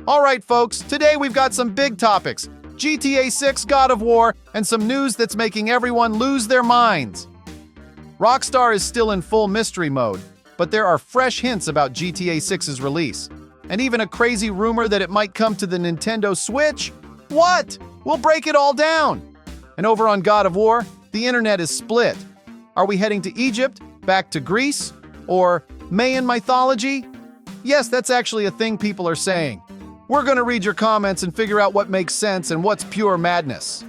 All right, folks, today we've got some big topics. GTA 6, God of War, and some news that's making everyone lose their minds. Rockstar is still in full mystery mode, but there are fresh hints about GTA 6's release. And even a crazy rumor that it might come to the Nintendo Switch? What? We'll break it all down. And over on God of War, the internet is split. Are we heading to Egypt, back to Greece, or Mayan mythology? Yes, that's actually a thing people are saying. We're going to read your comments and figure out what makes sense and what's pure madness.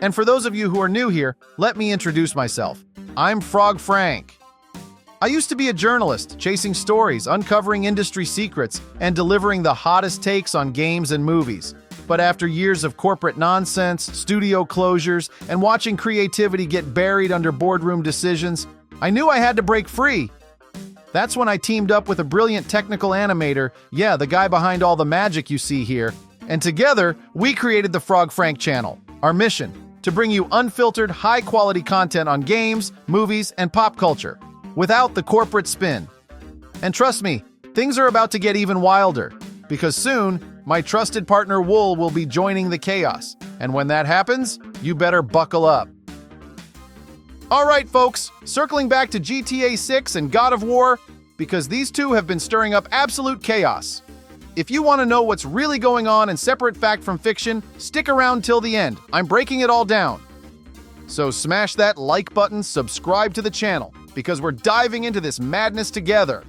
And for those of you who are new here, let me introduce myself. I'm Frog Frank. I used to be a journalist, chasing stories, uncovering industry secrets, and delivering the hottest takes on games and movies. But after years of corporate nonsense, studio closures, and watching creativity get buried under boardroom decisions, I knew I had to break free. That's when I teamed up with a brilliant technical animator, yeah, the guy behind all the magic you see here, and together, we created the Frog Frank channel. Our mission, to bring you unfiltered, high-quality content on games, movies, and pop culture, without the corporate spin. And trust me, things are about to get even wilder, because soon, my trusted partner Wool will be joining the chaos. And when that happens, you better buckle up. All right, folks, circling back to GTA 6 and God of War, because these two have been stirring up absolute chaos. If you want to know what's really going on and separate fact from fiction, stick around till the end. I'm breaking it all down. So smash that like button, subscribe to the channel, because we're diving into this madness together.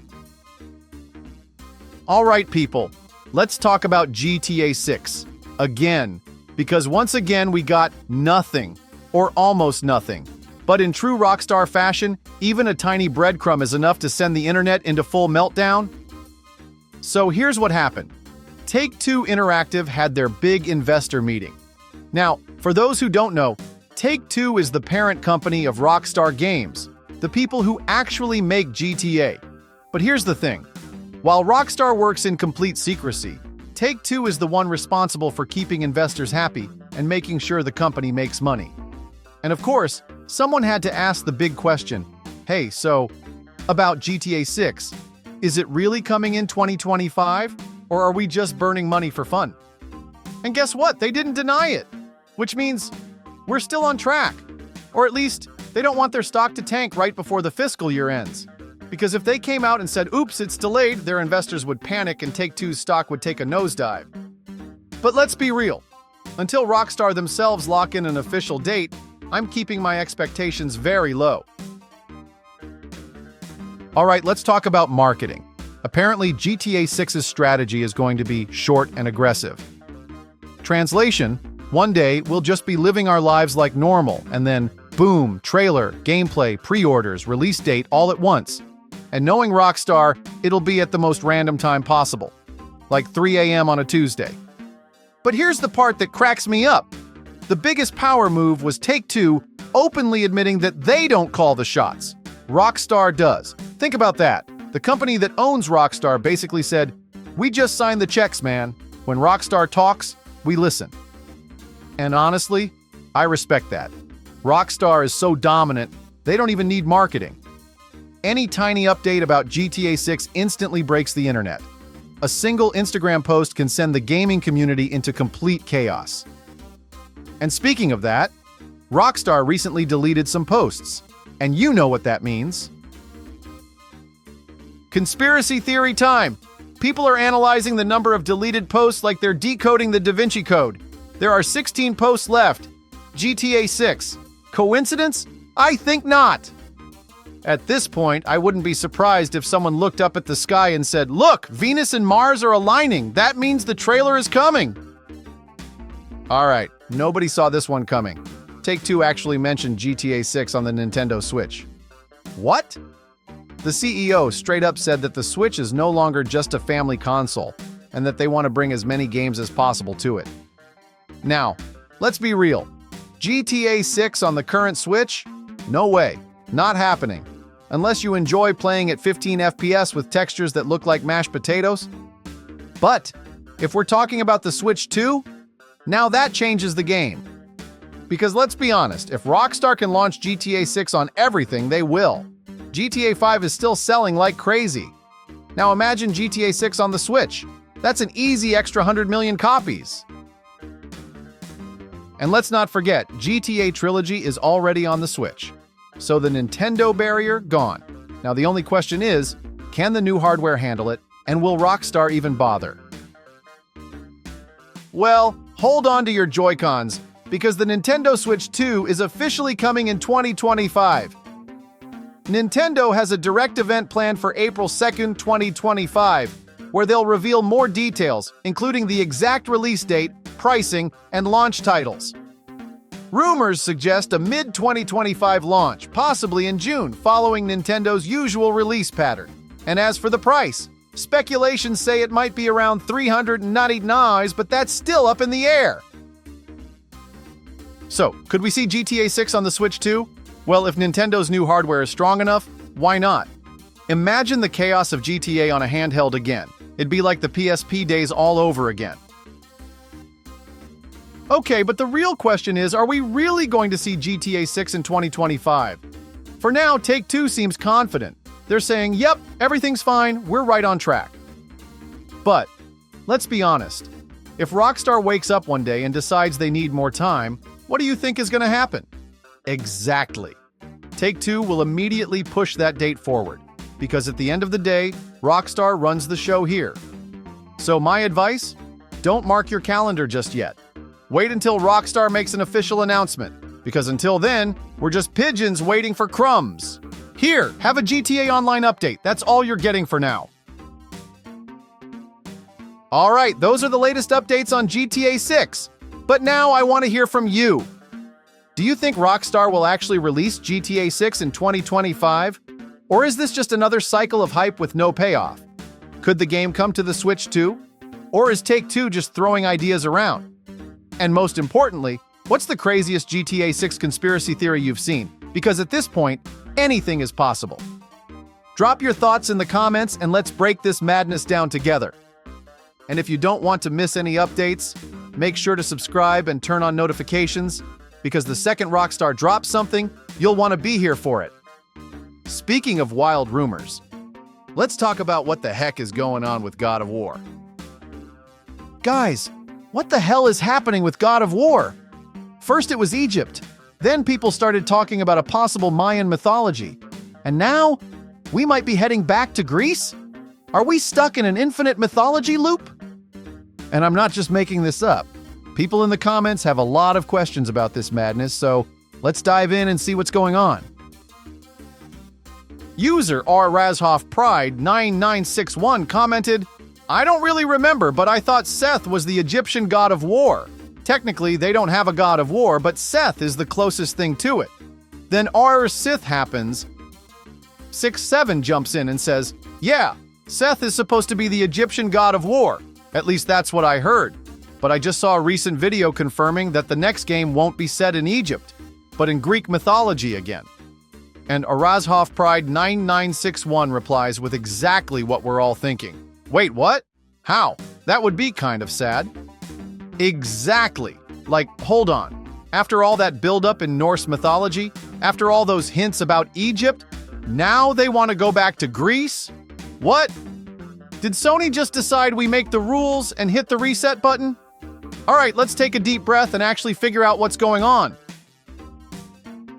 All right, people, let's talk about GTA 6 again, because once again we got nothing, or almost nothing. But in true Rockstar fashion, even a tiny breadcrumb is enough to send the internet into full meltdown. So here's what happened. Take-Two Interactive had their big investor meeting. Now, for those who don't know, Take-Two is the parent company of Rockstar Games, the people who actually make GTA. But here's the thing. While Rockstar works in complete secrecy, Take-Two is the one responsible for keeping investors happy and making sure the company makes money. And of course, someone had to ask the big question, hey, so, about GTA 6, is it really coming in 2025, or are we just burning money for fun? And guess what? They didn't deny it, which means we're still on track. Or at least, they don't want their stock to tank right before the fiscal year ends. Because if they came out and said, oops, it's delayed, their investors would panic and Take-Two's stock would take a nosedive. But let's be real. Until Rockstar themselves lock in an official date, I'm keeping my expectations very low. All right, let's talk about marketing. Apparently, GTA 6's strategy is going to be short and aggressive. Translation, one day we'll just be living our lives like normal, and then, boom, trailer, gameplay, pre-orders, release date all at once. And knowing Rockstar, it'll be at the most random time possible, like 3 a.m. on a Tuesday. But here's the part that cracks me up. The biggest power move was Take-Two openly admitting that they don't call the shots. Rockstar does. Think about that. The company that owns Rockstar basically said, we just signed the checks, man. When Rockstar talks, we listen. And honestly, I respect that. Rockstar is so dominant, they don't even need marketing. Any tiny update about GTA 6 instantly breaks the internet. A single Instagram post can send the gaming community into complete chaos. And speaking of that, Rockstar recently deleted some posts. And you know what that means. Conspiracy theory time. People are analyzing the number of deleted posts like they're decoding the Da Vinci Code. There are 16 posts left. GTA 6. Coincidence? I think not. At this point, I wouldn't be surprised if someone looked up at the sky and said, look, Venus and Mars are aligning. That means the trailer is coming. All right, nobody saw this one coming. Take-Two actually mentioned GTA 6 on the Nintendo Switch. What? The CEO straight up said that the Switch is no longer just a family console, and that they want to bring as many games as possible to it. Now, let's be real. GTA 6 on the current Switch? No way. Not happening. Unless you enjoy playing at 15 FPS with textures that look like mashed potatoes. But, if we're talking about the Switch 2, now that changes the game. Because let's be honest, if Rockstar can launch GTA 6 on everything, they will. GTA 5 is still selling like crazy. Now imagine GTA 6 on the Switch. That's an easy extra 100 million copies. And let's not forget, GTA Trilogy is already on the Switch. So the Nintendo barrier, gone. Now the only question is, can the new hardware handle it, and will Rockstar even bother? Well, hold on to your Joy-Cons, because the Nintendo Switch 2 is officially coming in 2025. Nintendo has a direct event planned for April 2nd, 2025, where they'll reveal more details, including the exact release date, pricing, and launch titles. Rumors suggest a mid-2025 launch, possibly in June, following Nintendo's usual release pattern. And as for the price, speculations say it might be around $399, but that's still up in the air. So, could we see GTA 6 on the Switch too? Well, if Nintendo's new hardware is strong enough, why not? Imagine the chaos of GTA on a handheld again. It'd be like the PSP days all over again. Okay, but the real question is, are we really going to see GTA 6 in 2025? For now, Take-Two seems confident. They're saying, yep, everything's fine, we're right on track. But, let's be honest. If Rockstar wakes up one day and decides they need more time, what do you think is going to happen? Exactly. Take-Two will immediately push that date forward, because at the end of the day, Rockstar runs the show here. So my advice? Don't mark your calendar just yet. Wait until Rockstar makes an official announcement, because until then, we're just pigeons waiting for crumbs. Here, have a GTA Online update. That's all you're getting for now. All right, those are the latest updates on GTA 6. But now I want to hear from you. Do you think Rockstar will actually release GTA 6 in 2025? Or is this just another cycle of hype with no payoff? Could the game come to the Switch too? Or is Take-Two just throwing ideas around? And most importantly, what's the craziest GTA 6 conspiracy theory you've seen? Because at this point, anything is possible. Drop your thoughts in the comments and let's break this madness down together. And if you don't want to miss any updates, make sure to subscribe and turn on notifications, because the second Rockstar drops something, you'll want to be here for it. Speaking of wild rumors, let's talk about what the heck is going on with God of War. Guys, what the hell is happening with God of War? First it was Egypt, then people started talking about a possible Mayan mythology, and now we might be heading back to Greece? Are we stuck in an infinite mythology loop? And I'm not just making this up. People in the comments have a lot of questions about this madness, so let's dive in and see what's going on. User rRazhoffPride9961 commented, I don't really remember, but I thought Seth was the Egyptian god of war. Technically, they don't have a god of war, but Seth is the closest thing to it. Then Sith happens. 67 jumps in and says, yeah, Seth is supposed to be the Egyptian god of war. At least that's what I heard. But I just saw a recent video confirming that the next game won't be set in Egypt, but in Greek mythology again. And ArazhoffPride9961 replies with exactly what we're all thinking. Wait, what? How? That would be kind of sad. Exactly. Like, hold on. After all that buildup in Norse mythology, after all those hints about Egypt, now they want to go back to Greece? What? Did Sony just decide we make the rules and hit the reset button? All right, let's take a deep breath and actually figure out what's going on.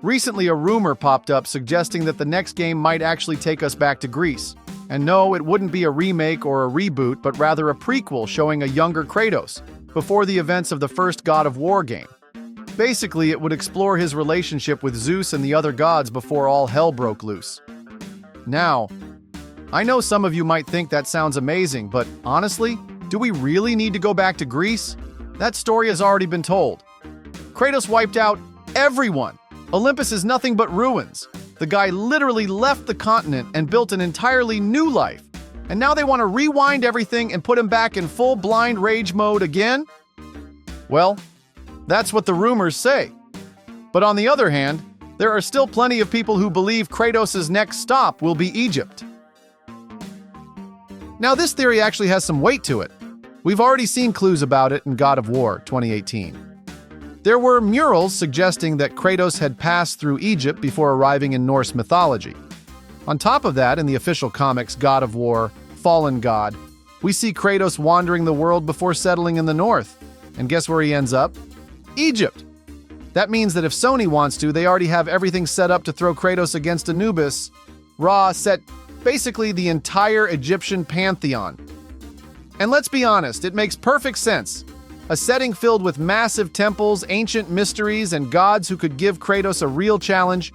Recently, a rumor popped up suggesting that the next game might actually take us back to Greece. And no, it wouldn't be a remake or a reboot, but rather a prequel showing a younger Kratos, before the events of the first God of War game. Basically, it would explore his relationship with Zeus and the other gods before all hell broke loose. Now, I know some of you might think that sounds amazing, but honestly, do we really need to go back to Greece? That story has already been told. Kratos wiped out everyone. Olympus is nothing but ruins. The guy literally left the continent and built an entirely new life. And now they want to rewind everything and put him back in full blind rage mode again? Well, that's what the rumors say. But on the other hand, there are still plenty of people who believe Kratos' next stop will be Egypt. Now, this theory actually has some weight to it. We've already seen clues about it in God of War 2018. There were murals suggesting that Kratos had passed through Egypt before arriving in Norse mythology. On top of that, in the official comics God of War fallen god, we see Kratos wandering the world before settling in the north. And guess where he ends up? Egypt. That means that if Sony wants to, they already have everything set up to throw Kratos against Anubis. Ra set basically the entire Egyptian pantheon. And let's be honest, it makes perfect sense. A setting filled with massive temples, ancient mysteries, and gods who could give Kratos a real challenge.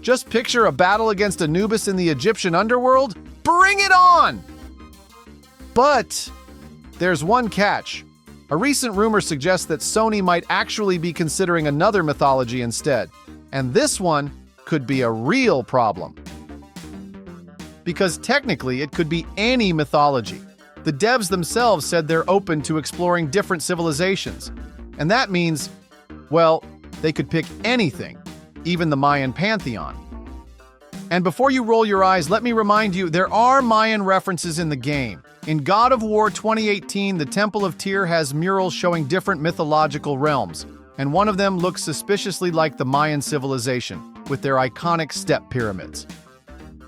Just picture a battle against Anubis in the Egyptian underworld. Bring it on! But there's one catch. A recent rumor suggests that Sony might actually be considering another mythology instead. And this one could be a real problem. Because technically, it could be any mythology. The devs themselves said they're open to exploring different civilizations. And that means, well, they could pick anything, even the Mayan pantheon. And before you roll your eyes, let me remind you, there are Mayan references in the game. In God of War 2018, the Temple of Tyr has murals showing different mythological realms, and one of them looks suspiciously like the Mayan civilization, with their iconic step pyramids.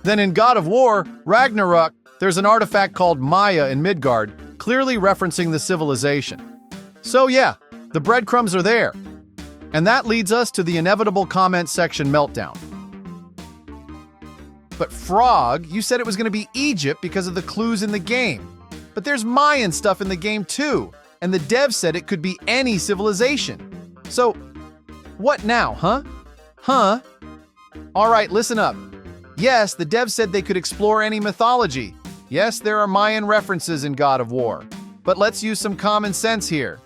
Then in God of War, Ragnarok, there's an artifact called Maya in Midgard, clearly referencing the civilization. So yeah, the breadcrumbs are there. And that leads us to the inevitable comment section meltdown. But Frog, you said it was going to be Egypt because of the clues in the game. But there's Mayan stuff in the game too, and the devs said it could be any civilization. So, what now, huh? All right, listen up. Yes, the devs said they could explore any mythology. Yes, there are Mayan references in God of War. But let's use some common sense here.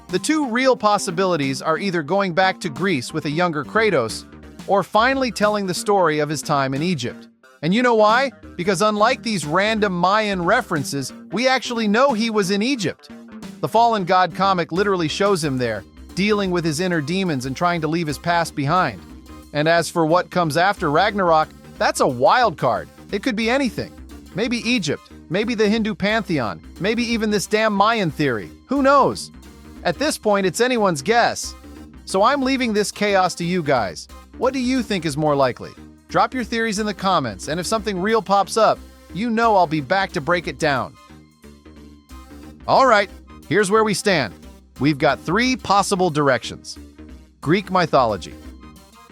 The two real possibilities are either going back to Greece with a younger Kratos, or finally telling the story of his time in Egypt. And you know why? Because unlike these random Mayan references, we actually know he was in Egypt. The Fallen God comic literally shows him there, dealing with his inner demons and trying to leave his past behind. And as for what comes after Ragnarok, that's a wild card. It could be anything. Maybe Egypt, maybe the Hindu pantheon, maybe even this damn Mayan theory. Who knows? At this point, it's anyone's guess. So I'm leaving this chaos to you guys. What do you think is more likely? Drop your theories in the comments, and if something real pops up, you know I'll be back to break it down. All right, here's where we stand. We've got 3 possible directions. Greek mythology.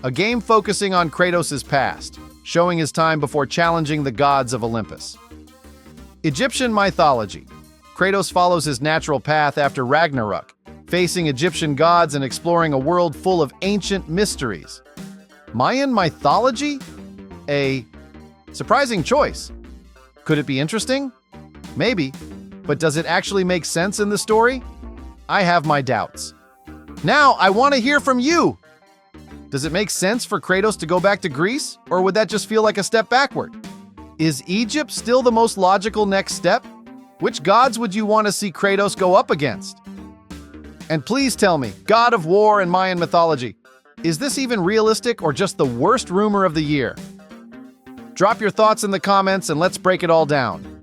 A game focusing on Kratos' past, showing his time before challenging the gods of Olympus. Egyptian mythology. Kratos follows his natural path after Ragnarok, facing Egyptian gods and exploring a world full of ancient mysteries. Mayan mythology? A surprising choice. Could it be interesting? Maybe. But does it actually make sense in the story? I have my doubts. Now, I want to hear from you. Does it make sense for Kratos to go back to Greece, or would that just feel like a step backward? Is Egypt still the most logical next step? Which gods would you want to see Kratos go up against? And please tell me, God of War and Mayan mythology, is this even realistic or just the worst rumor of the year? Drop your thoughts in the comments and let's break it all down.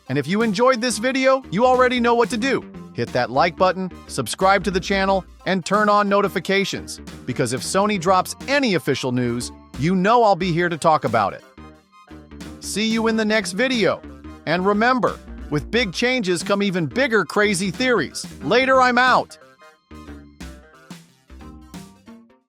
And if you enjoyed this video, you already know what to do. Hit that like button, subscribe to the channel, and turn on notifications. Because if Sony drops any official news, you know I'll be here to talk about it. See you in the next video. And remember, with big changes come even bigger crazy theories. Later, I'm out.